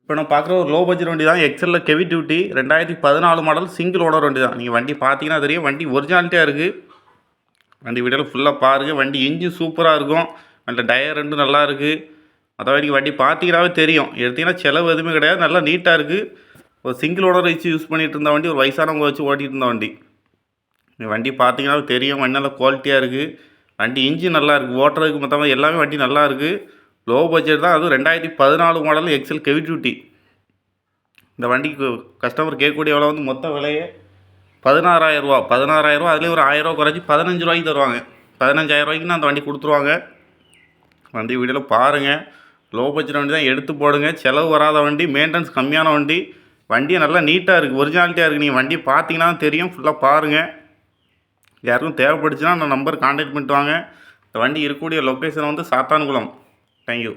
இப்போ நான் பார்க்குற ஒரு லோ பட்ஜெட் வண்டி தான். எக்ஸலில் heavy duty 2014 model single owner வண்டி தான். நீங்கள் வண்டி பார்த்தீங்கன்னா தெரியும், வண்டி ஒரிஜினாலிட்டியாக இருக்குது. வண்டி வீடியோவில் ஃபுல்லாக பாருங்கள். வண்டி இன்ஜின் சூப்பராக இருக்கும். அந்த டயர் ரெண்டும் நல்லா இருக்குது. அதாவது நீங்கள் வண்டி பார்த்தீங்கன்னாவே தெரியும். எடுத்தீங்கன்னா செலவு எதுவுமே கிடையாது. நல்லா நீட்டாக இருக்குது. ஒரு சிங்கிள் ஓனர் வச்சு யூஸ் பண்ணிகிட்டு இருந்த வண்டி, ஒரு வயசானவங்க வச்சு ஓட்டிகிட்டு இருந்த வண்டி. நீங்கள் வண்டி பார்த்தீங்கன்னாவே தெரியும். வண்டி நல்லா குவாலிட்டியாக இருக்குது. வண்டி இன்ஜின் நல்லா இருக்குது. ஓட்டுறதுக்கு மொத்தமாக எல்லாமே வண்டி நல்லா இருக்குது. லோ பட்ஜெட் தான். அதுவும் 2014 மாடல் எக்ஸல் ஹெவி டியூட்டி. இந்த வண்டிக்கு கஸ்டமர் கேட்கக்கூடிய எவ்வளோ வந்து மொத்த விலையே 16,000 ரூபா. 16,000 ரூபா. அதுலேயும் ஒரு 1000 ரூபா குறைச்சி 15 ரூபாய்க்கு தருவாங்க. 15,000 ரூபாய்க்கு அந்த வண்டி கொடுத்துருவாங்க. வண்டி வீடியோவில் பாருங்கள். லோ பட்ஜெட் வண்டி தான், எடுத்து போடுங்க. செலவு வராத வண்டி, மெயின்டெனன்ஸ் கம்மியான வண்டி. வண்டியை நல்லா நீட்டாக இருக்குது, ஒரிஜினாலிட்டியாக இருக்குது. நீங்கள் வண்டி பார்த்தீங்கன்னா தெரியும். ஃபுல்லாக பாருங்கள். யாருக்கும் தேவைப்படுச்சுன்னா அந்த நம்பர் கான்டாக்ட் பண்ணிட்டு வாங்க. இந்த வண்டி இருக்கக்கூடிய லொக்கேஷன் வந்து சாத்தான்குளம். தேங்க்யூ.